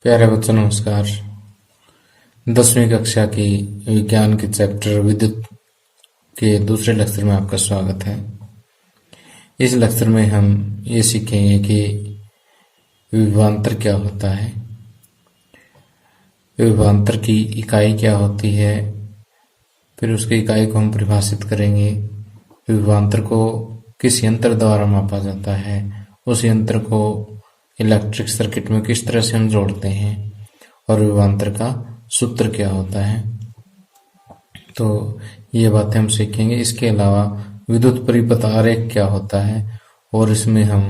प्यारे बच्चों नमस्कार। 10वीं कक्षा की विज्ञान के चैप्टर विद्युत के दूसरे लेक्चर में आपका स्वागत है। इस लेक्चर में हम ये सीखेंगे कि विभवांतर क्या होता है, विभवांतर की इकाई क्या होती है, फिर उसकी इकाई को हम परिभाषित करेंगे। विभवांतर को किस यंत्र द्वारा मापा जाता है, उस यंत्र को इलेक्ट्रिक सर्किट में किस तरह से हम जोड़ते हैं और विभवांतर का सूत्र क्या होता है, तो ये बातें हम सीखेंगे। इसके अलावा विद्युत परिपथ आरेख क्या होता है और इसमें हम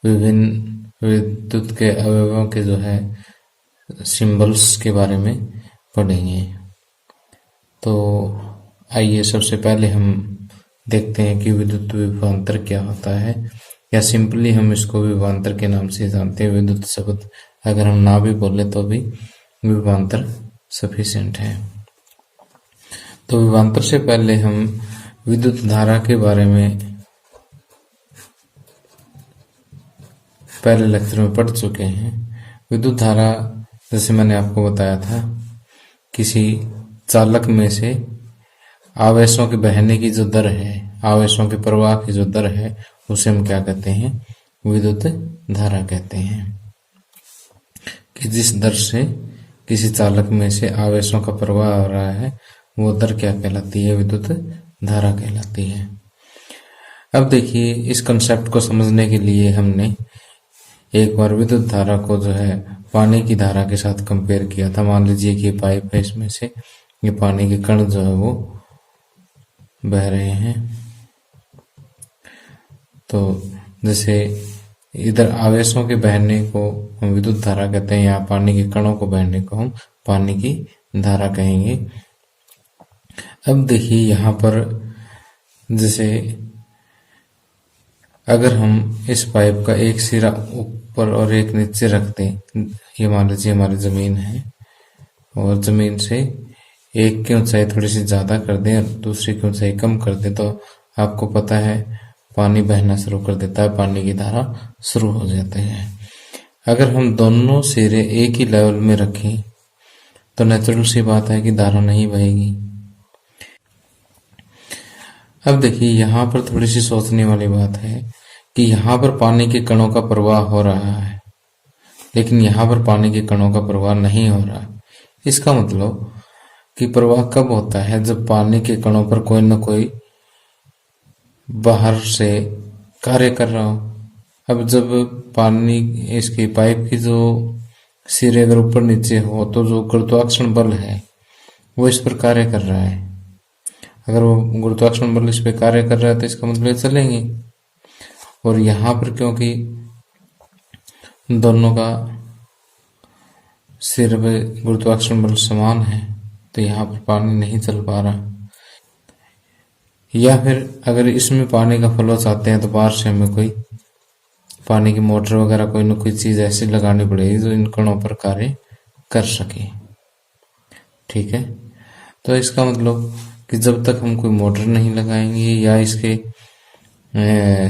विभिन्न विद्युत के अवयवों के सिंबल्स के बारे में पढ़ेंगे। तो आइए सबसे पहले हम देखते हैं कि विद्युत विभवांतर क्या होता है, या सिंपली हम इसको विभवांतर के नाम से जानते हैं। विद्युत शब्द अगर हम ना भी बोले तो भी विभवांतर सफिशिएंट है। तो विभवांतर से पहले हम विद्युत धारा के बारे में पहले लेक्चर में पढ़ चुके हैं। विद्युत धारा, जैसे मैंने आपको बताया था, किसी चालक में से आवेशों के बहने की जो दर है, आवेशों के प्रवाह की जो दर है, उसे हम क्या कहते हैं? विद्युत धारा कहते हैं। कि जिस दर से किसी चालक में से आवेशों का प्रवाह हो रहा है, वो दर क्या कहलाती है? विद्युत धारा कहलाती है। अब देखिए, इस कंसेप्ट को समझने के लिए हमने एक बार विद्युत धारा को पानी की धारा के साथ कंपेयर किया था। मान लीजिए कि पाइप है, इसमें से ये पानी के कण वो बह रहे हैं। तो जैसे इधर आवेशों के बहने को हम विद्युत धारा कहते हैं, या पानी के कणों को बहने को हम पानी की धारा कहेंगे। अब देखिए यहाँ पर, जैसे अगर हम इस पाइप का एक सिरा ऊपर और एक नीचे रख दें, ये मान लीजिए हमारी जमीन है, और जमीन से एक की ऊंचाई थोड़ी सी ज्यादा कर दें और दूसरी की ऊंचाई कम कर दें, तो आपको पता है पानी बहना शुरू कर देता है, पानी की धारा शुरू हो जाती है। अगर हम दोनों सिरे एक ही लेवल में रखें तो नेचुरल सी बात है कि धारा नहीं बहेगी। अब देखिए, यहाँ पर थोड़ी सी सोचने वाली बात है कि यहाँ पर पानी के कणों का प्रवाह हो रहा है, लेकिन यहाँ पर पानी के कणों का प्रवाह नहीं हो रहा। इसका मतलब कि प्रवाह कब होता है? जब पानी के कणों पर कोई न कोई बाहर से कार्य कर रहा हो। अब जब पानी, इसकी पाइप की जो सिरे अगर ऊपर नीचे हो, तो जो गुरुत्वाकर्षण बल है वो इस पर कार्य कर रहा है। अगर वो गुरुत्वाकर्षण बल इस पर कार्य कर रहा है तो इसका मतलब चलेंगे। और यहाँ पर क्योंकि दोनों का सिर पे गुरुत्वाकर्षण बल समान है, तो यहाँ पर पानी नहीं चल पा रहा। या फिर अगर इसमें पानी का फ्लो चाहते हैं तो बाहर से हमें कोई पानी की मोटर वगैरह कोई न कोई चीज ऐसी लगानी पड़ेगी जो इन कणों पर कार्य कर सके। ठीक है, तो इसका मतलब कि जब तक हम कोई मोटर नहीं लगाएंगे या इसके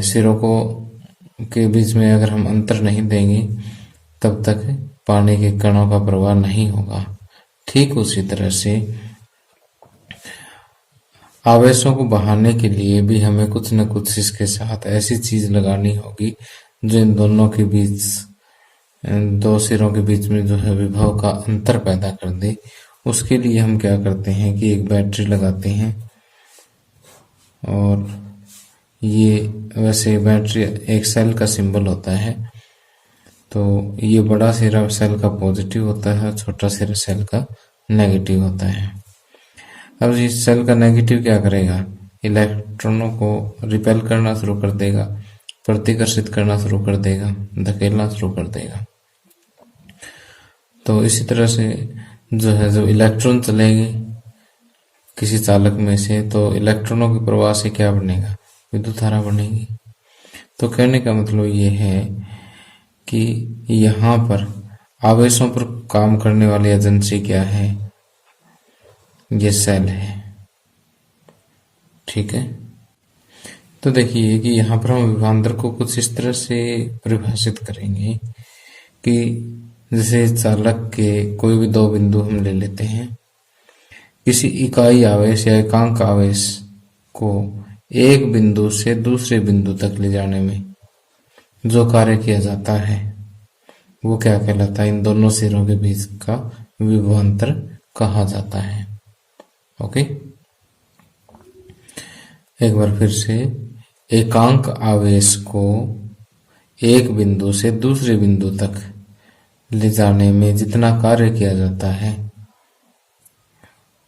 सिरों को के बीच में अगर हम अंतर नहीं देंगे, तब तक पानी के कणों का प्रवाह नहीं होगा। ठीक उसी तरह से आवेशों को बहाने के लिए भी हमें कुछ न कुछ इसके साथ ऐसी चीज लगानी होगी जो इन दोनों के बीच, दो सिरों के बीच में विभव का अंतर पैदा कर दे। उसके लिए हम क्या करते हैं कि एक बैटरी लगाते हैं, और ये वैसे बैटरी एक सेल का सिंबल होता है। तो ये बड़ा सिरा सेल का पॉजिटिव होता है, छोटा सिरा सेल का नेगेटिव होता है। अब इस सेल का नेगेटिव क्या करेगा? इलेक्ट्रॉनों को रिपेल करना शुरू कर देगा, प्रतिकर्षित करना शुरू कर देगा, धकेलना शुरू कर देगा। तो इसी तरह से जब इलेक्ट्रॉन चलेंगे किसी चालक में से, तो इलेक्ट्रॉनों के प्रवाह से क्या बनेगा? विद्युत धारा बनेगी। तो कहने का मतलब ये है कि यहाँ पर आवेशों पर काम करने वाली एजेंसी क्या है? ये सेल है। ठीक है, तो देखिए कि यहाँ पर हम विभवांतर को कुछ इस तरह से परिभाषित करेंगे कि जैसे चालक के कोई भी दो बिंदु हम ले लेते हैं, किसी इकाई आवेश या एकांक आवेश को एक बिंदु से दूसरे बिंदु तक ले जाने में जो कार्य किया जाता है वो क्या कहलाता है? इन दोनों सिरों के बीच का विभवांतर कहा जाता है। ओके, एक बार फिर से, एकांक आवेश को एक बिंदु से दूसरे बिंदु तक ले जाने में जितना कार्य किया जाता है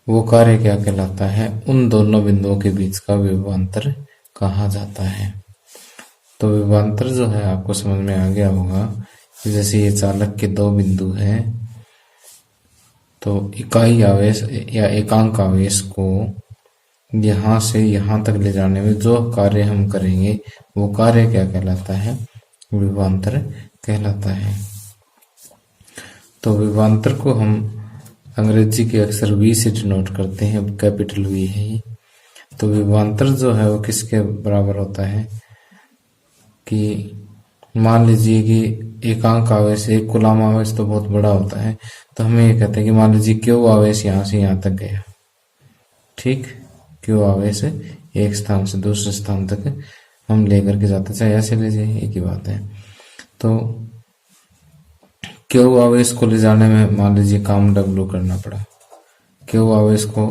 वो कार्य क्या कहलाता है? उन दोनों बिंदुओं के बीच का विभवांतर कहा जाता है। तो विभवांतर जो है आपको समझ में आ गया होगा कि जैसे ये चालक के दो बिंदु हैं, तो इकाई आवेश या एकांक आवेश को यहाँ से यहाँ तक ले जाने में जो कार्य हम करेंगे वो कार्य क्या कहलाता है? विभवांतर कहलाता है। तो विभवांतर को हम अंग्रेजी के अक्षर V से डिनोट करते हैं, कैपिटल V है ये। तो विभवांतर जो है वो किसके बराबर होता है कि मान लीजिए कि एकांक आवेश, एक कूलाम आवेश तो बहुत बड़ा होता है, तो हमें ये कहते हैं कि मान लीजिए क्यू आवेश यहाँ से यहाँ तक गया, ठीक, क्यू आवेश एक स्थान से दूसरे स्थान तक हम लेकर के जाते, चाहे ऐसे ले जाए, एक ही बात है। तो क्यू आवेश को ले जाने में मान लीजिए काम डब्लू करना पड़ा, क्यू आवेश को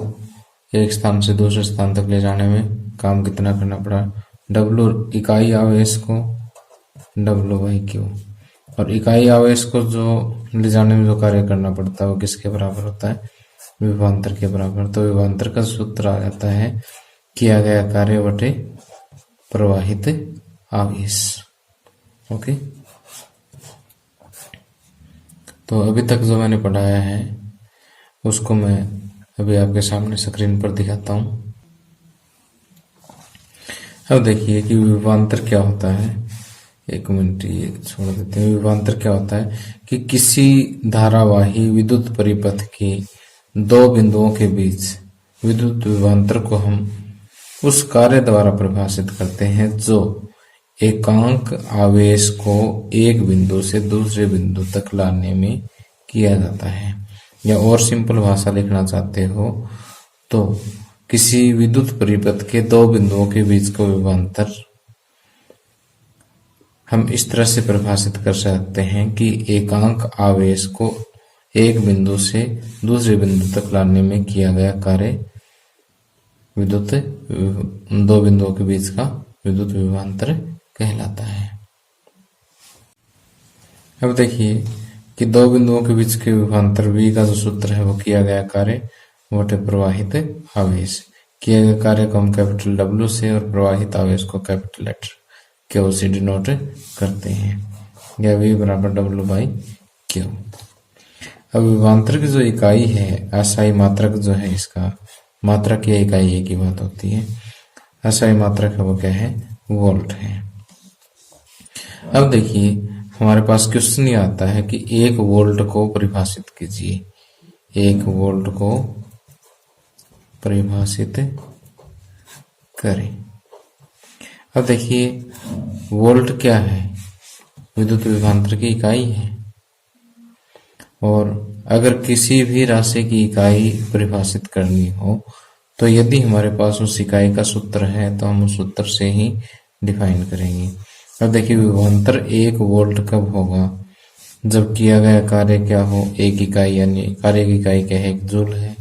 एक स्थान से दूसरे स्थान तक ले जाने में काम कितना करना पड़ा? डब्लू, इकाई आवेश को W/Q, और इकाई आवेश को जो ले जाने में जो कार्य करना पड़ता है वो किसके बराबर होता है? विभवांतर के बराबर। तो विभवांतर का सूत्र आ जाता है किया गया कार्य बटे प्रवाहित आवेश। ओके, तो अभी तक जो मैंने पढ़ाया है उसको मैं अभी आपके सामने स्क्रीन पर दिखाता हूं। अब देखिए कि विभवांतर क्या होता है। एक मिनट ये छोड़ देते हैं। विभवांतर क्या होता है कि किसी धारावाही विद्युत परिपथ के दो बिंदुओं के बीच विद्युत विभवांतर को हम उस कार्य द्वारा परिभाषित करते हैं जो एकांक आवेश को एक बिंदु से दूसरे बिंदु तक लाने में किया जाता है। या और सिंपल भाषा लिखना चाहते हो तो किसी विद्युत परिपथ के दो बिंदुओं के बीच का विभवांतर हम इस तरह से परिभाषित कर सकते हैं कि एकांक आवेश को एक बिंदु से दूसरे बिंदु तक लाने में किया गया कार्य विद्युत दो बिंदुओं के बीच का विद्युत विभवांतर कहलाता है। अब देखिए कि दो बिंदुओं के बीच के विभवांतर V का जो सूत्र है वो किया गया कार्य बटे प्रवाहित आवेश। किया गया कार्य को हम कैपिटल W से और प्रवाहित आवेश को कैपिटल लेटर Q से डिनोट करते हैं, या V बराबर W/Q। अब विभवांतर की जो इकाई है, असाई मात्रक जो है, इसका मात्रक या इकाई एक ही बात होती है। असाई मात्रक है वो क्या है? वोल्ट है। अब देखिए हमारे पास क्वेश्चन ये आता है कि एक वोल्ट को परिभाषित कीजिए, एक वोल्ट को परिभाषित करें। अब देखिए वोल्ट क्या है? विद्युत विभवांतर की इकाई है, और अगर किसी भी राशि की इकाई परिभाषित करनी हो तो यदि हमारे पास उस इकाई का सूत्र है तो हम उस सूत्र से ही डिफाइन करेंगे। अब देखिए विभवांतर एक वोल्ट कब होगा? जब किया गया कार्य क्या हो? एक इकाई, यानी कार्य की इकाई क्या है? एक जूल है,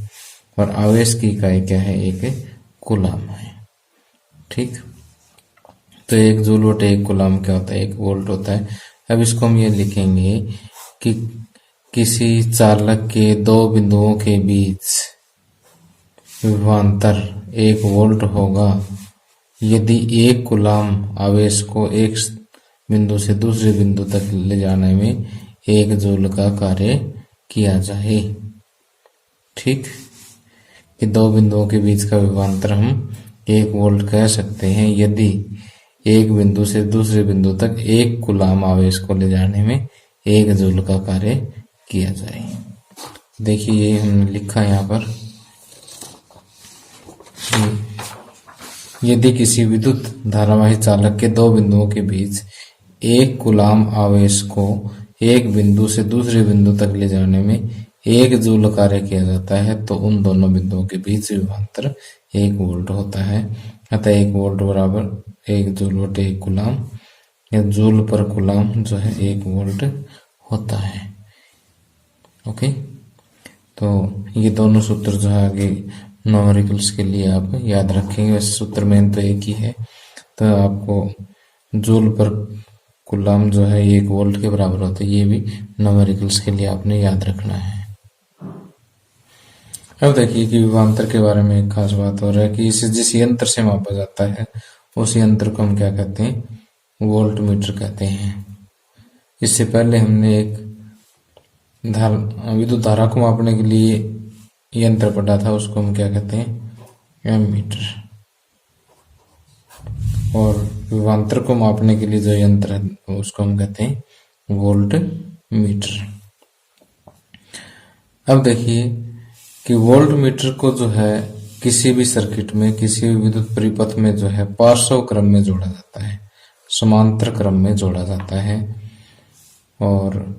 और आवेश की इकाई क्या है? एक कूलाम है। ठीक, तो एक जूल बटे एक कूलाम क्या होता है? एक वोल्ट होता है। अब इसको हम ये लिखेंगे कि किसी चालक के दो बिंदुओं के बीच विभवांतर एक वोल्ट होगा यदि एक कूलाम आवेश को एक बिंदु से दूसरे बिंदु तक ले जाने में एक जूल का कार्य किया जाए। ठीक, कि दो बिंदुओं के बीच का विभवांतर हम एक वोल्ट कह सकते हैं यदि एक बिंदु से दूसरे बिंदु तक एक कूलाम आवेश को ले जाने में एक जूल का कार्य किया जाए। देखिए ये हमने लिखा यहाँ पर, यदि किसी विद्युत धारावाही चालक के दो बिंदुओं के बीच एक कूलाम आवेश को एक बिंदु से दूसरे बिंदु तक ले जाने में 1 जूल कार्य किया जाता है तो उन दोनों बिंदुओं के बीच विभवांतर 1 वोल्ट होता है। अतः 1 वोल्ट बराबर 1 जूल बटे 1 कूलाम, या जूल पर कूलाम जो है 1 वोल्ट होता है। ओके, तो ये दोनों सूत्र जो है आगे न्यूमेरिकल्स के लिए आप याद रखेंगे। वैसे सूत्र मेन तो एक ही है, तो आपको जूल पर कूलाम जो है 1 वोल्ट के बराबर होता है, ये भी न्यूमेरिकल्स के लिए आपने याद रखना है। अब देखिए कि विभवांतर के बारे में एक खास बात हो रहा है कि इसे जिस यंत्र से मापा जाता है उस यंत्र को हम क्या कहते हैं, वोल्ट मीटर कहते हैं। इससे पहले हमने एक विद्युत धारा को मापने के लिए यंत्र पढ़ा था, उसको हम क्या कहते हैं, एमीटर। और विभवांतर को मापने के लिए जो यंत्र है उसको हम कहते हैं वोल्ट मीटर। अब देखिए कि वोल्ट मीटर को जो है किसी भी सर्किट में, किसी भी विद्युत परिपथ में जो है पार्श्व क्रम में जोड़ा जाता है, समांतर क्रम में जोड़ा जाता है। और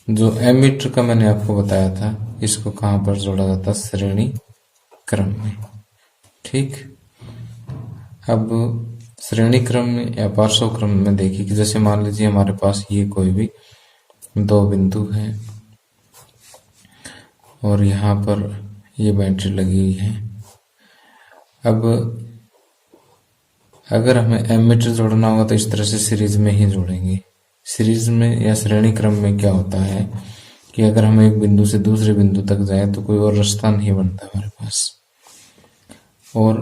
जो एमीटर का मैंने आपको बताया था, इसको कहां पर जोड़ा जाता है, श्रेणी क्रम में। ठीक, अब श्रेणी क्रम में या पार्श्व क्रम में देखिए कि जैसे मान लीजिए हमारे पास ये कोई भी 2 बिंदु है और यहाँ पर ये बैटरी लगी हुई है। अब अगर हमें एमीटर जोड़ना होगा तो इस तरह से सीरीज में ही जोड़ेंगे। सीरीज में या श्रेणी क्रम में क्या होता है कि अगर हम एक बिंदु से दूसरे बिंदु तक जाएं तो कोई और रास्ता नहीं बनता हमारे पास। और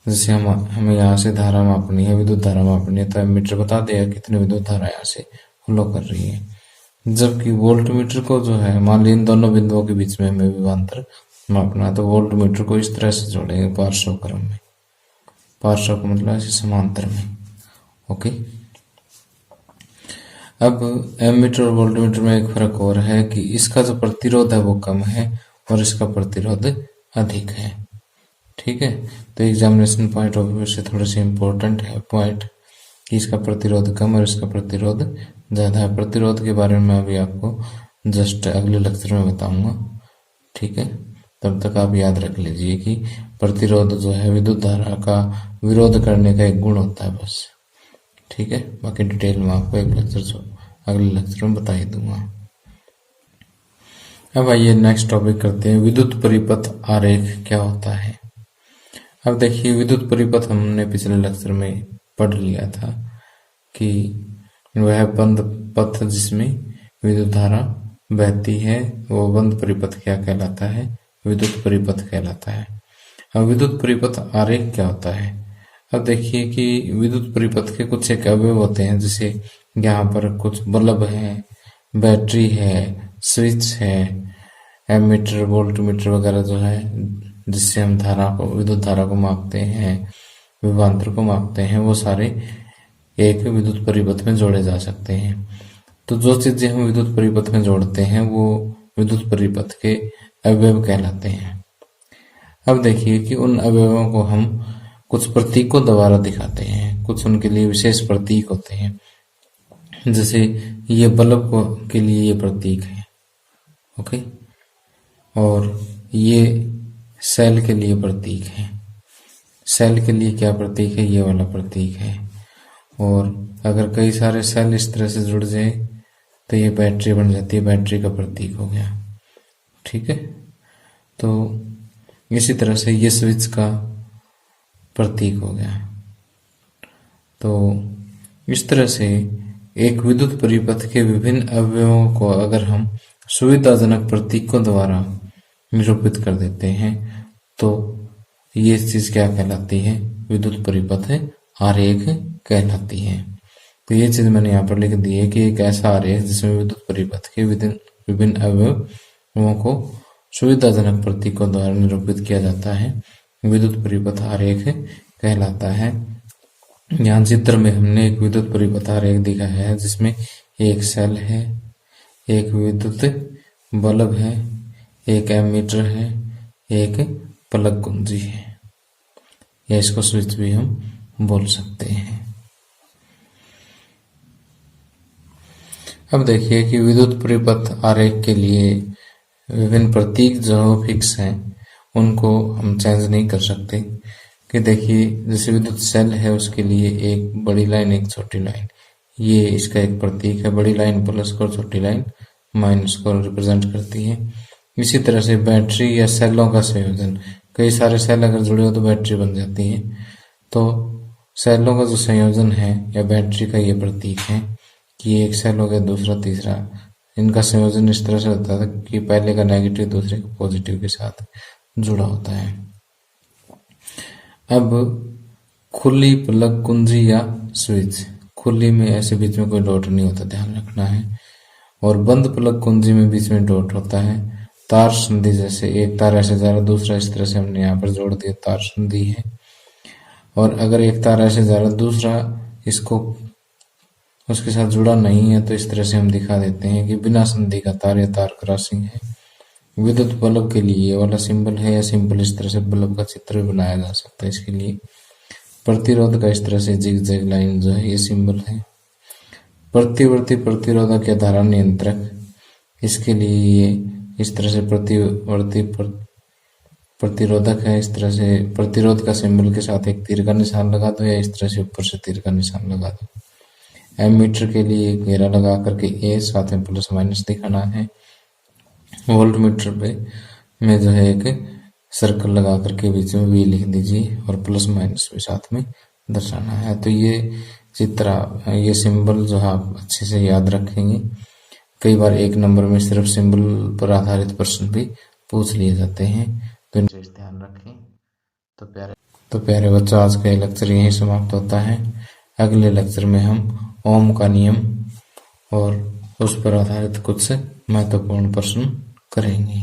जैसे हमें यहाँ से धारा मापनी है, विद्युत धारा मापनी है, तो एमीटर बता देगा कितनी विद्युत धारा यहाँ से फ्लो कर रही है। जबकि वोल्ट मीटर को जो है, मान ली इन दोनों बिंदुओं के बीच में हमें विभवांतर मापना है, तो वोल्ट मीटर को इस तरह से जोड़ेंगे पार्श्व क्रम में। पार्श्व का मतलब ऐसे समांतर में। ओके, अब एमीटर और वोल्ट मीटर में एक फर्क और है कि इसका जो प्रतिरोध है वो कम है और इसका प्रतिरोध अधिक है। ठीक है, तो एग्जामिनेशन पॉइंट ऑफ व्यू से थोड़ा सा इम्पोर्टेंट है पॉइंट कि इसका प्रतिरोध कम और इसका प्रतिरोध ज्यादा है। प्रतिरोध के बारे में अभी आपको जस्ट अगले लेक्चर में बताऊंगा। ठीक है, तब तक आप याद रख लीजिए कि प्रतिरोध जो है विद्युत धारा का विरोध करने का एक गुण होता है बस। ठीक है, बाकी डिटेल में आपको अगले लेक्चर में बता ही दूंगा। अब आइए नेक्स्ट टॉपिक करते हैं, विद्युत परिपथ आरेख क्या होता है। अब देखिए, विद्युत परिपथ हमने पिछले लेक्चर में पढ़ लिया था कि वह बंद पथ जिसमें विद्युत धारा बहती है वो बंद परिपथ क्या कहलाता है, विद्युत परिपथ कहलाता है। अब विद्युत परिपथ आरेख क्या होता है। अब देखिए कि विद्युत परिपथ के कुछ एक अवयव होते हैं, जैसे यहाँ पर कुछ बल्ब है, बैटरी है, स्विच है, एमीटर, वोल्ट मीटर वगैरह जो है जिससे हम विद्युत धारा को मापते हैं, विभवांतर को मापते हैं, वो सारे एक विद्युत परिपथ में जोड़े जा सकते हैं। तो जो चीजें हम विद्युत परिपथ में जोड़ते हैं वो विद्युत परिपथ के अवयव कहलाते हैं। अब देखिए कि उन अवयवों को हम कुछ प्रतीकों द्वारा दिखाते हैं, कुछ उनके लिए विशेष प्रतीक होते हैं। जैसे ये बल्ब के लिए ये प्रतीक है, ओके, और ये सेल के लिए प्रतीक है। सेल के लिए क्या प्रतीक है, ये वाला प्रतीक है। और अगर कई सारे सेल इस तरह से जुड़ जाए तो ये बैटरी बन जाती है, बैटरी का प्रतीक हो गया। ठीक है, तो इसी तरह से ये स्विच का प्रतीक हो गया। तो इस तरह से एक विद्युत परिपथ के विभिन्न अवयवों को अगर हम सुविधाजनक प्रतीकों द्वारा निरूपित कर देते हैं तो ये चीज क्या कहलाती है, विद्युत परिपथ आरेख कहलाती है। तो ये चीज मैंने यहाँ पर लिख दी है कि एक ऐसा आरेख जिसमें विद्युत परिपथ के विभिन्न अवयवों को सुविधाजनक प्रतीकों द्वारा निरूपित किया जाता है, विद्युत परिपथ आरेख कहलाता है। यहाँ चित्र में हमने एक विद्युत परिपथ आरेख दिखाया है जिसमें एक सेल है, एक विद्युत बल्ब है, एक एमीटर है, एक प्लग कुंजी है, या इसको स्विच भी हम बोल सकते हैं। अब देखिए कि विद्युत परिपथ आरेख के लिए विभिन्न प्रतीक जो फिक्स हैं उनको हम चेंज नहीं कर सकते। कि देखिए जैसे विद्युत सेल है उसके लिए एक बड़ी लाइन एक छोटी लाइन, ये इसका एक प्रतीक है। बड़ी लाइन प्लस को, छोटी लाइन माइनस को रिप्रेजेंट करती है। इसी तरह से बैटरी या सेलों का संयोजन, कई सारे सेल अगर जुड़े हो तो बैटरी बन जाती है। तो सेलों का जो संयोजन है या बैटरी का ये प्रतीक है कि एक सेल हो गया दूसरा तीसरा, इनका संयोजन इस तरह से होता है कि पहले का नेगेटिव दूसरे का पॉजिटिव के साथ जुड़ा होता है। अब खुली प्लग कुंजी या स्विच, खुली में ऐसे बीच में कोई डॉट नहीं होता, ध्यान रखना है। और बंद प्लग कुंजी में बीच में डॉट होता है। तार संधि, जैसे एक तार ऐसे जा रहा दूसरा इस तरह से हमने यहाँ पर जोड़ दिया, तार संधि है। और अगर एक तार ऐसे जा रहा दूसरा इसको उसके साथ जुड़ा नहीं है तो इस तरह से हम दिखा देते हैं कि बिना संधि का तार या तार क्रॉसिंग है। विद्युत बल्ब के लिए ये वाला सिंबल है, या सिंपल इस तरह से बल्ब का चित्र भी बनाया जा सकता है। इसके लिए प्रतिरोध का इस तरह से जिग जैग लाइन जो है ये सिंबल है। प्रतिवर्ती प्रतिरोधक या धारा नियंत्रक, इसके लिए ये इस तरह से प्रतिवर्ती प्रतिरोधक है। इस तरह से प्रतिरोध का सिंबल के साथ एक तीर का निशान लगा दो, या इस तरह से ऊपर से तीर का निशान लगा दो। एमीटर के लिए घेरा लगा करके ए साथ में प्लस माइनस दिखाना है। वोल्ट मीटर पे में जो है एक सर्कल लगा करके बीच में वी लिख दीजिए और प्लस माइनस भी साथ में दर्शाना है। तो ये चित्र, ये सिंबल जो है आप अच्छे से याद रखेंगे। कई बार एक नंबर में सिर्फ सिंबल पर आधारित प्रश्न भी पूछ लिए जाते हैं, तो इनसे ध्यान रखें। तो प्यारे बच्चों, आज का लेक्चर यहीं समाप्त होता है। अगले लेक्चर में हम ओम का नियम और उस पर आधारित कुछ महत्वपूर्ण प्रश्न करेंगे।